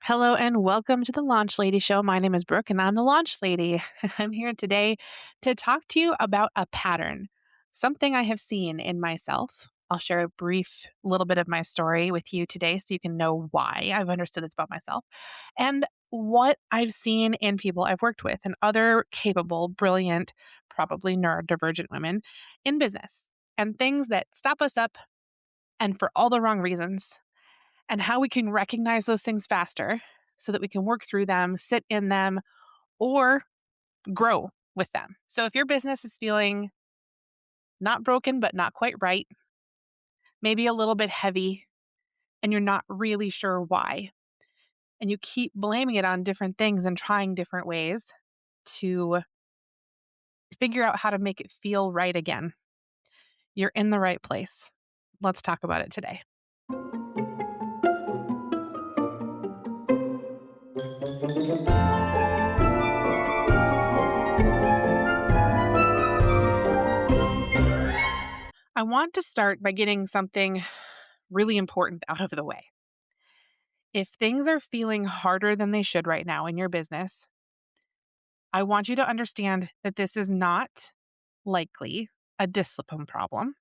Hello and welcome to the Launch Lady Show. My name is Brooke and I'm the Launch Lady. I'm here today to talk to you about a pattern, something I have seen in myself. I'll share a brief little bit of my story with you today so you can know why I've understood this about myself and what I've seen in people I've worked with and other capable, brilliant, probably neurodivergent women in business and things that stop us up and for all the wrong reasons and how we can recognize those things faster so that we can work through them, sit in them, or grow with them. So if your business is feeling not broken, but not quite right, maybe a little bit heavy, and you're not really sure why, and you keep blaming it on different things and trying different ways to figure out how to make it feel right again, you're in the right place. Let's talk about it today. I want to start by getting something really important out of the way. If things are feeling harder than they should right now in your business, I want you to understand that this is not likely a discipline problem.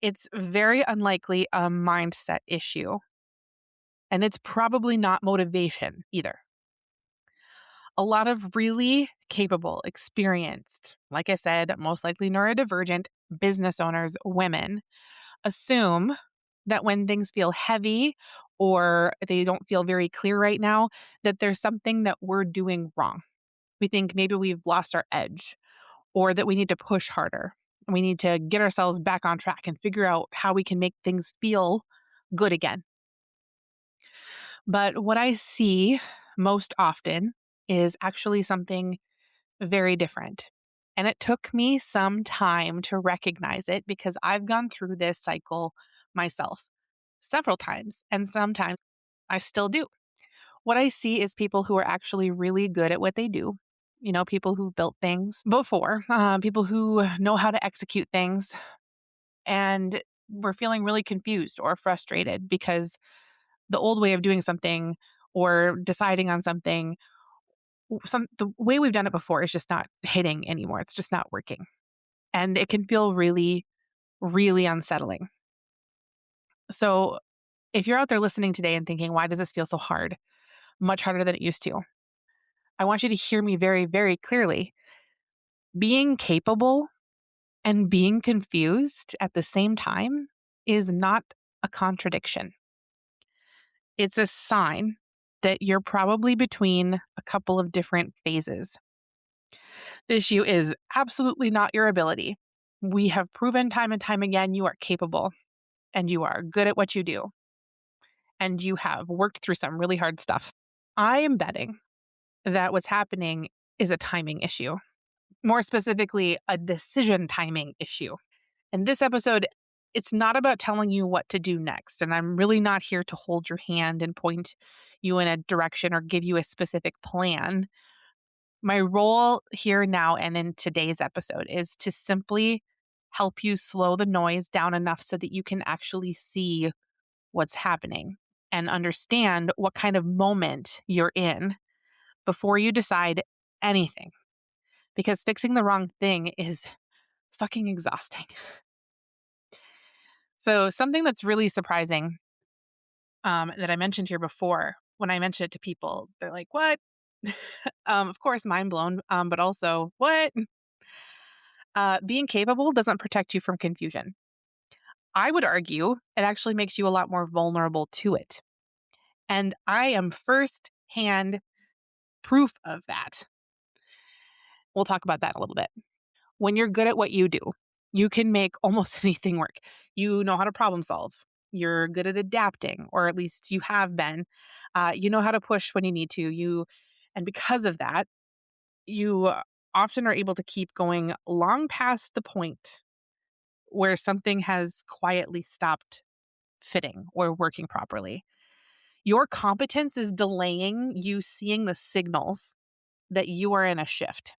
It's very unlikely a mindset issue, and it's probably not motivation either. A lot of really capable, experienced, like I said, most likely neurodivergent business owners, women, assume that when things feel heavy or they don't feel very clear right now, that there's something that we're doing wrong. We think maybe we've lost our edge or that we need to push harder. We need to get ourselves back on track and figure out how we can make things feel good again. But what I see most often is actually something very different. And it took me some time to recognize it because I've gone through this cycle myself several times, and sometimes I still do. What I see is people who are actually really good at what they do. People who've built things before, people who know how to execute things, and we're feeling really confused or frustrated because the old way of doing something or deciding on something, the way we've done it before is just not hitting anymore. It's just not working. And it can feel really, really unsettling. So if you're out there listening today and thinking, why does this feel so hard? Much harder than it used to. I want you to hear me very, very clearly. Being capable and being confused at the same time is not a contradiction. It's a sign that you're probably between a couple of different phases. The issue is absolutely not your ability. We have proven time and time again you are capable and you are good at what you do. And you have worked through some really hard stuff. I am betting that what's happening is a timing issue. More specifically, a decision timing issue. In this episode, it's not about telling you what to do next. And I'm really not here to hold your hand and point you in a direction or give you a specific plan. My role here now and in today's episode is to simply help you slow the noise down enough so that you can actually see what's happening and understand what kind of moment you're in before you decide anything. Because fixing the wrong thing is fucking exhausting. So something that's really surprising that I mentioned here before, when I mention it to people, they're like, what? Of course, mind blown, but also, what? Being capable doesn't protect you from confusion. I would argue it actually makes you a lot more vulnerable to it. And I am firsthand proof of that. We'll talk about that a little bit. When you're good at what you do, you can make almost anything work. You know how to problem solve. You're good at adapting, or at least you have been. You know how to push when you need to. And because of that, you often are able to keep going long past the point where something has quietly stopped fitting or working properly. Your competence is delaying you seeing the signals that you are in a shift.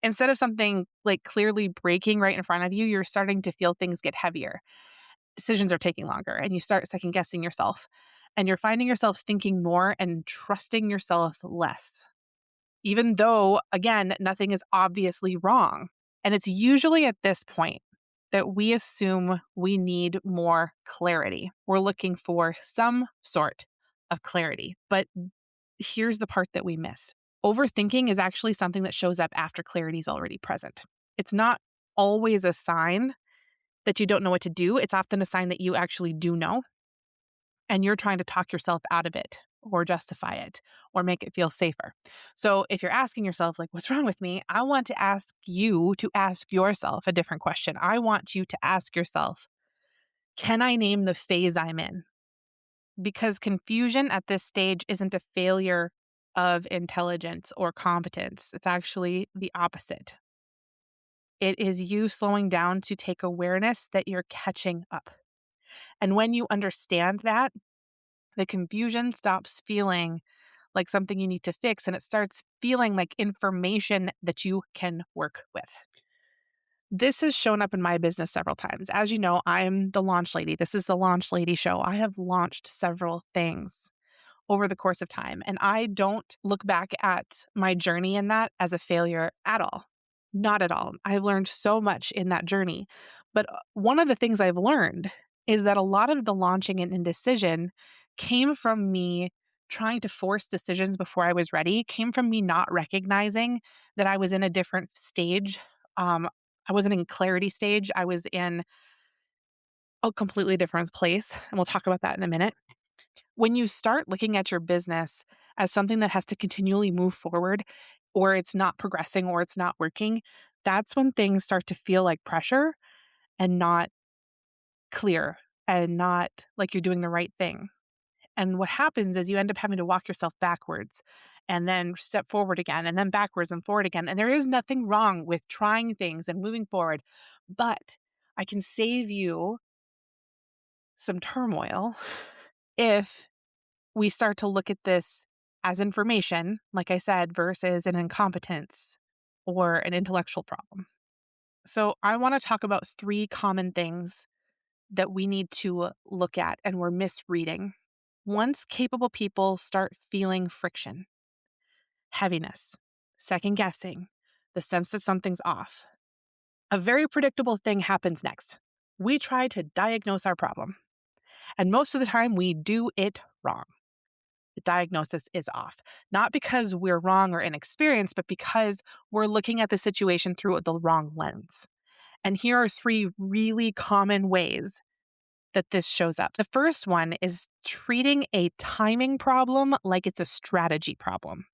Instead of something like clearly breaking right in front of you, you're starting to feel things get heavier. Decisions are taking longer and you start second guessing yourself. and you're finding yourself thinking more and trusting yourself less, even though, again, nothing is obviously wrong. And it's usually at this point that we assume we need more clarity. We're looking for some sort of clarity. But here's the part that we miss. Overthinking is actually something that shows up after clarity is already present. It's not always a sign that you don't know what to do. It's often a sign that you actually do know, and you're trying to talk yourself out of it or justify it or make it feel safer. So if you're asking yourself, like, what's wrong with me? I want to ask you to ask yourself a different question. I want you to ask yourself, can I name the phase I'm in? Because confusion at this stage isn't a failure of intelligence or competence. It's actually the opposite. It is you slowing down to take awareness that you're catching up. And when you understand that, the confusion stops feeling like something you need to fix, and it starts feeling like information that you can work with. This has shown up in my business several times. As you know, I'm the launch lady. This is the Launch Lady Show. I have launched several things over the course of time, and I don't look back at my journey in that as a failure at all. Not at all. I've learned so much in that journey. But one of the things I've learned is that a lot of the launching and indecision came from me trying to force decisions before I was ready, came from me not recognizing that I was in a different stage. I wasn't in clarity stage. I was in a completely different place. And we'll talk about that in a minute. When you start looking at your business as something that has to continually move forward, or it's not progressing or it's not working, that's when things start to feel like pressure and not clear and not like you're doing the right thing. And what happens is you end up having to walk yourself backwards and then step forward again and then backwards and forward again. And there is nothing wrong with trying things and moving forward, but I can save you some turmoil if we start to look at this as information, like I said, versus an incompetence or an intellectual problem. So I want to talk about 3 common things that we need to look at and we're misreading. Once capable people start feeling friction, heaviness, second guessing, the sense that something's off, a very predictable thing happens next. We try to diagnose our problem, and most of the time we do it wrong. The diagnosis is off, not because we're wrong or inexperienced, but because we're looking at the situation through the wrong lens. And here are 3 really common ways that this shows up. The first one is treating a timing problem like it's a strategy problem.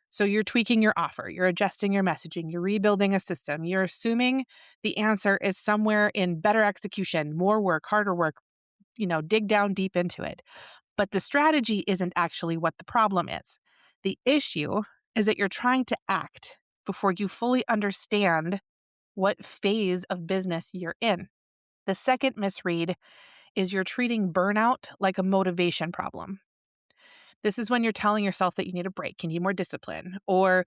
So you're tweaking your offer, you're adjusting your messaging, you're rebuilding a system, you're assuming the answer is somewhere in better execution, more work, harder work, dig down deep into it. But the strategy isn't actually what the problem is. The issue is that you're trying to act before you fully understand what phase of business you're in. The second misread is you're treating burnout like a motivation problem. This is when you're telling yourself that you need a break, you need more discipline, or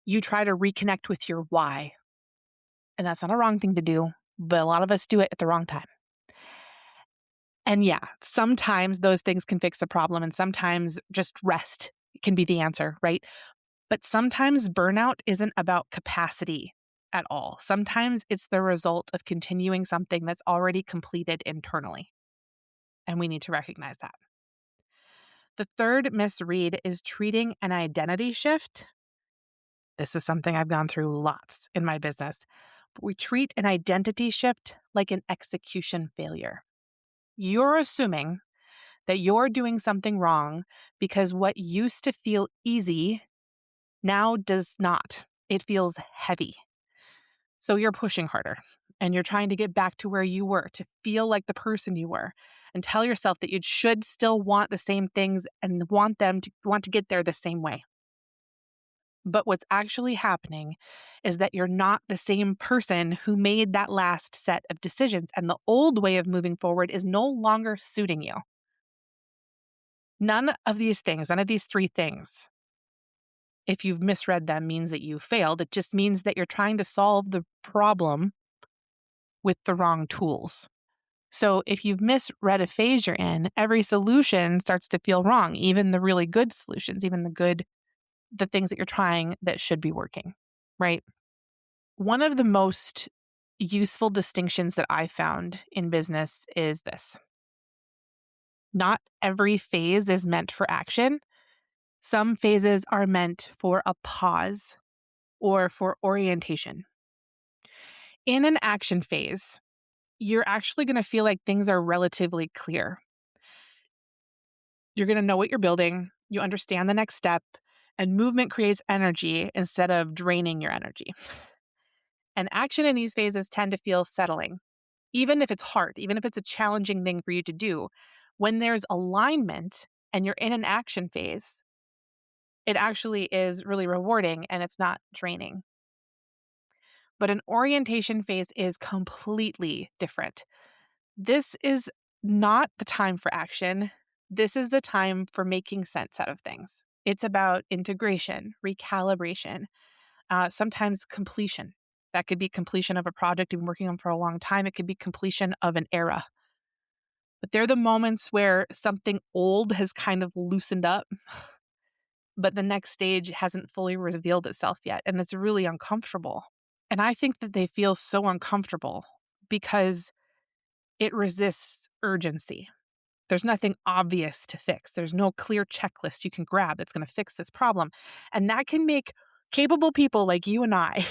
you try to reconnect with your why. And that's not a wrong thing to do, but a lot of us do it at the wrong time. And yeah, sometimes those things can fix the problem, and sometimes just rest can be the answer, right? But sometimes burnout isn't about capacity at all. Sometimes it's the result of continuing something that's already completed internally. And we need to recognize that. The third misread is treating an identity shift. This is something I've gone through lots in my business. But we treat an identity shift like an execution failure. You're assuming that you're doing something wrong because what used to feel easy now does not. It feels heavy. So you're pushing harder and you're trying to get back to where you were, to feel like the person you were, and tell yourself that you should still want the same things and want to get there the same way. But what's actually happening is that you're not the same person who made that last set of decisions, and the old way of moving forward is no longer suiting you. None of these 3 things, if you've misread them, means that you failed. It just means that you're trying to solve the problem with the wrong tools. So if you've misread a phase you're in, every solution starts to feel wrong, even the really good solutions, even the things that you're trying that should be working, right? One of the most useful distinctions that I found in business is this. Not every phase is meant for action. Some phases are meant for a pause or for orientation. In an action phase, you're actually going to feel like things are relatively clear. You're going to know what you're building, you understand the next step, and movement creates energy instead of draining your energy. And action in these phases tend to feel settling, even if it's hard, even if it's a challenging thing for you to do. When there's alignment and you're in an action phase, it actually is really rewarding and it's not draining. But an orientation phase is completely different. This is not the time for action. This is the time for making sense out of things. It's about integration, recalibration, sometimes completion. That could be completion of a project you've been working on for a long time. It could be completion of an era. But they're the moments where something old has kind of loosened up, but the next stage hasn't fully revealed itself yet. And it's really uncomfortable. And I think that they feel so uncomfortable because it resists urgency. There's nothing obvious to fix. There's no clear checklist you can grab that's going to fix this problem. And that can make capable people like you and I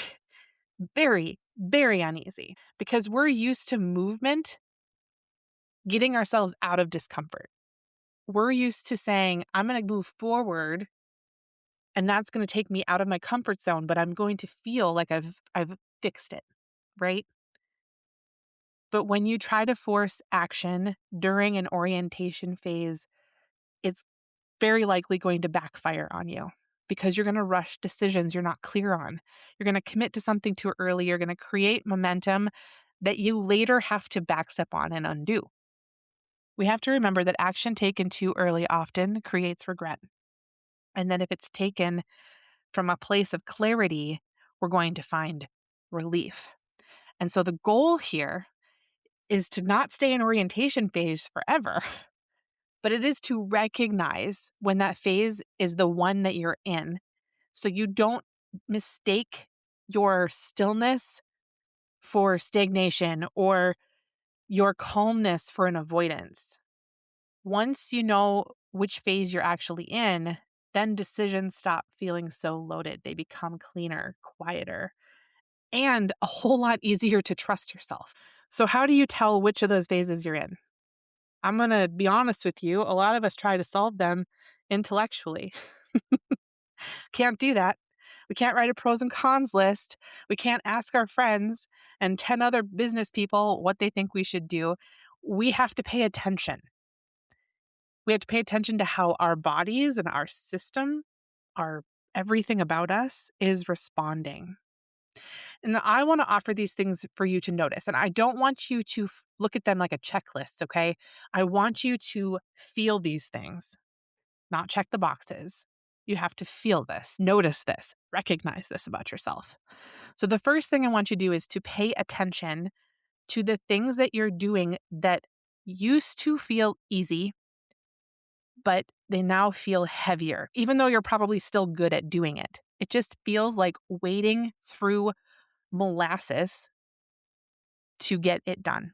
very, very uneasy because we're used to movement getting ourselves out of discomfort. We're used to saying, I'm going to move forward and that's going to take me out of my comfort zone, but I'm going to feel like I've fixed it, right? But when you try to force action during an orientation phase, it's very likely going to backfire on you because you're going to rush decisions you're not clear on. You're going to commit to something too early. You're going to create momentum that you later have to backstep on and undo. We have to remember that action taken too early often creates regret. And then if it's taken from a place of clarity, we're going to find relief. And so the goal here is to not stay in orientation phase forever, but it is to recognize when that phase is the one that you're in. So you don't mistake your stillness for stagnation or your calmness for an avoidance. Once you know which phase you're actually in, then decisions stop feeling so loaded. They become cleaner, quieter, and a whole lot easier to trust yourself. So how do you tell which of those phases you're in? I'm going to be honest with you. A lot of us try to solve them intellectually. Can't do that. We can't write a pros and cons list. We can't ask our friends and 10 other business people what they think we should do. We have to pay attention. We have to pay attention to how our bodies and our system, our everything about us is responding. And I want to offer these things for you to notice. And I don't want you to look at them like a checklist, okay? I want you to feel these things, not check the boxes. You have to feel this, notice this, recognize this about yourself. So the first thing I want you to do is to pay attention to the things that you're doing that used to feel easy, but they now feel heavier, even though you're probably still good at doing it. It just feels like wading through molasses to get it done.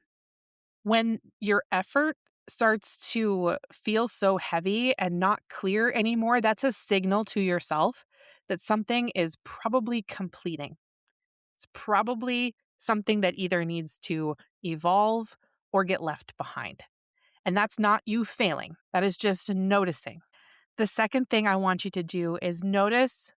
When your effort starts to feel so heavy and not clear anymore, that's a signal to yourself that something is probably completing. It's probably something that either needs to evolve or get left behind. And that's not you failing. That is just noticing. The second thing I want you to do is notice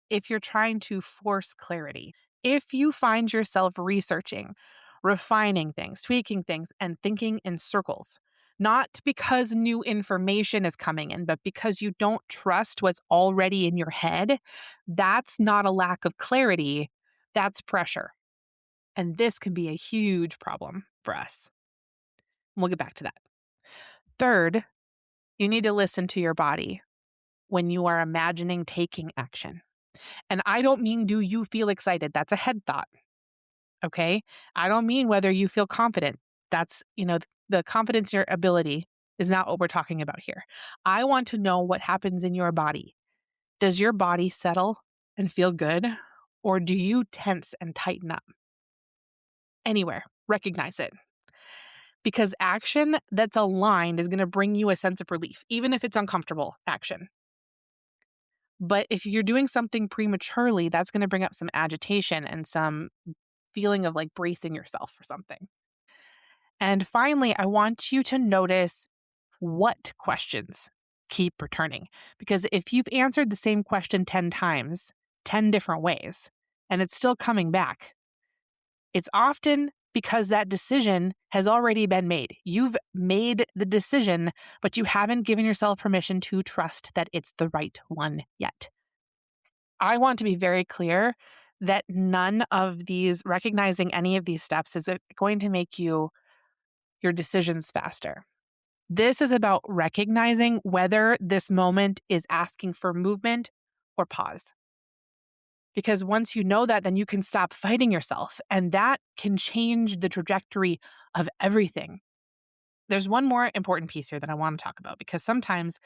if you're trying to force clarity. If you find yourself researching, refining things, tweaking things, and thinking in circles, not because new information is coming in, but because you don't trust what's already in your head, that's not a lack of clarity, that's pressure. And this can be a huge problem for us. We'll get back to that. Third, you need to listen to your body when you are imagining taking action. And I don't mean, do you feel excited? That's a head thought. Okay. I don't mean whether you feel confident. That's, the confidence in your ability is not what we're talking about here. I want to know what happens in your body. Does your body settle and feel good? Or do you tense and tighten up? Anywhere, recognize it. Because action that's aligned is going to bring you a sense of relief, even if it's uncomfortable action. But if you're doing something prematurely, that's going to bring up some agitation and some feeling of like bracing yourself for something. And finally, I want you to notice what questions keep returning. Because if you've answered the same question 10 times, 10 different ways, and it's still coming back, it's often because that decision has already been made. You've made the decision, but you haven't given yourself permission to trust that it's the right one yet. I want to be very clear that none of these, recognizing any of these steps, is going to make your decisions faster. This is about recognizing whether this moment is asking for movement or pause. Because once you know that, then you can stop fighting yourself, and that can change the trajectory of everything. There's one more important piece here that I want to talk about, because sometimes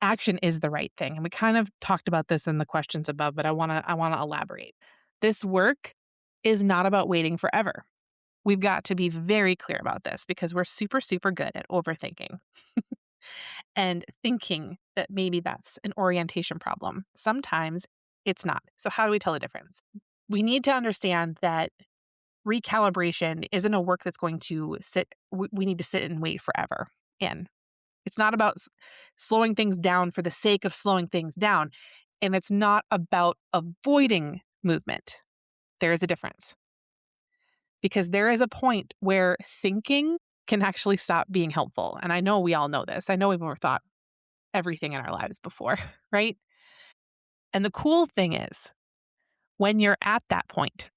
action is the right thing. And we kind of talked about this in the questions above, but I want to elaborate. This work is not about waiting forever. We've got to be very clear about this because we're super, super good at overthinking and thinking that maybe that's an orientation problem. Sometimes it's not. So how do we tell the difference? We need to understand that recalibration isn't a work that's going to we need to sit and wait forever in. It's not about slowing things down for the sake of slowing things down. And it's not about avoiding movement. There is a difference. Because there is a point where thinking can actually stop being helpful. And I know we all know this. I know we've overthought everything in our lives before, right? And the cool thing is, when you're at that point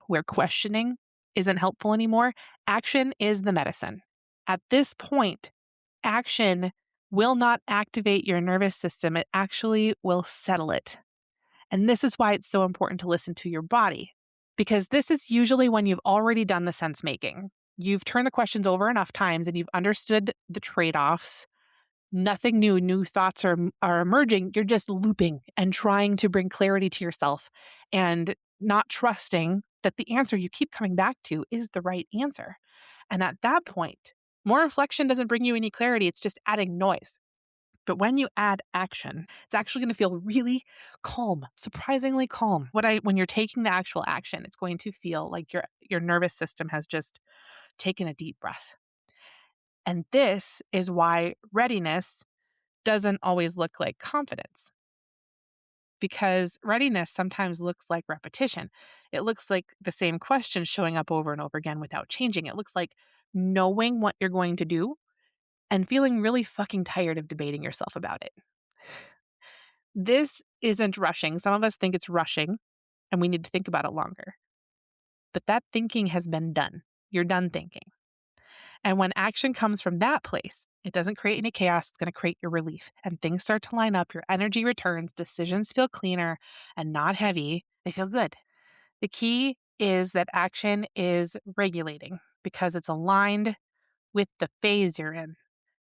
where questioning isn't helpful anymore, action is the medicine. At this point, action will not activate your nervous system. It actually will settle it. And this is why it's so important to listen to your body, because this is usually when you've already done the sense making. You've turned the questions over enough times and you've understood the trade-offs. Nothing new thoughts are emerging. You're just looping and trying to bring clarity to yourself and not trusting that the answer you keep coming back to is the right answer. And at that point, more reflection doesn't bring you any clarity. It's just adding noise. But when you add action, it's actually going to feel really calm, surprisingly calm. When you're taking the actual action, it's going to feel like your nervous system has just taken a deep breath. And this is why readiness doesn't always look like confidence. Because readiness sometimes looks like repetition. It looks like the same question showing up over and over again without changing. It looks like knowing what you're going to do and feeling really fucking tired of debating yourself about it. This isn't rushing. Some of us think it's rushing and we need to think about it longer. But that thinking has been done. You're done thinking. And when action comes from that place, it doesn't create any chaos. It's going to create your relief. And things start to line up. Your energy returns. Decisions feel cleaner and not heavy. They feel good. The key is that action is regulating because it's aligned with the phase you're in,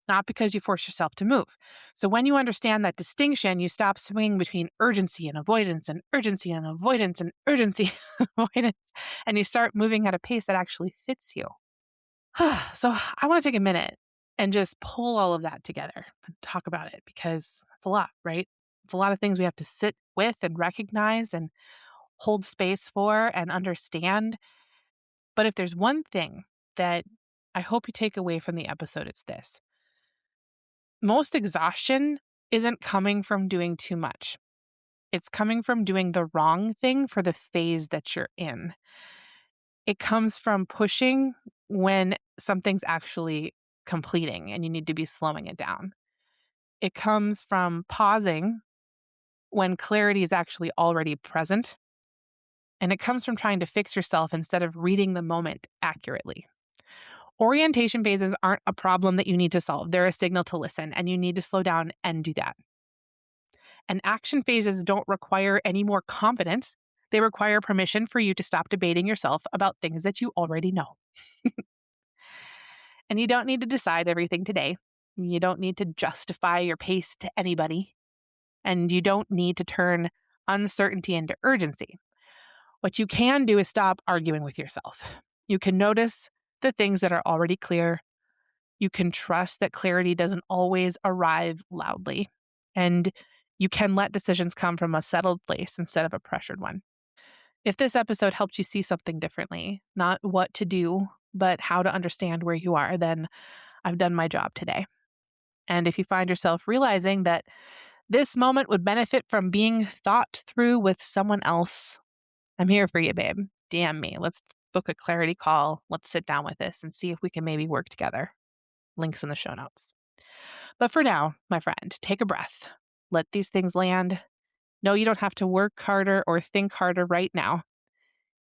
not because you force yourself to move. So when you understand that distinction, you stop swinging between urgency and avoidance and urgency and avoidance and urgency and avoidance, and you start moving at a pace that actually fits you. So I want to take a minute and just pull all of that together and talk about it because it's a lot, right? It's a lot of things we have to sit with and recognize and hold space for and understand. But if there's one thing that I hope you take away from the episode, it's this. Most exhaustion isn't coming from doing too much. It's coming from doing the wrong thing for the phase that you're in. It comes from pushing when something's actually completing and you need to be slowing it down. It comes from pausing when clarity is actually already present. And it comes from trying to fix yourself instead of reading the moment accurately. Orientation phases aren't a problem that you need to solve. They're a signal to listen, and you need to slow down and do that. And action phases don't require any more confidence. They require permission for you to stop debating yourself about things that you already know. And you don't need to decide everything today. You don't need to justify your pace to anybody. And you don't need to turn uncertainty into urgency. What you can do is stop arguing with yourself. You can notice the things that are already clear. You can trust that clarity doesn't always arrive loudly. And you can let decisions come from a settled place instead of a pressured one. If this episode helped you see something differently, not what to do, but how to understand where you are, then I've done my job today. And if you find yourself realizing that this moment would benefit from being thought through with someone else, I'm here for you, babe. DM me. Let's book a clarity call. Let's sit down with this and see if we can maybe work together. Links in the show notes. But for now, my friend, take a breath. Let these things land. No, you don't have to work harder or think harder right now.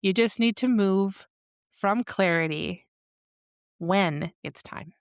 You just need to move from clarity when it's time.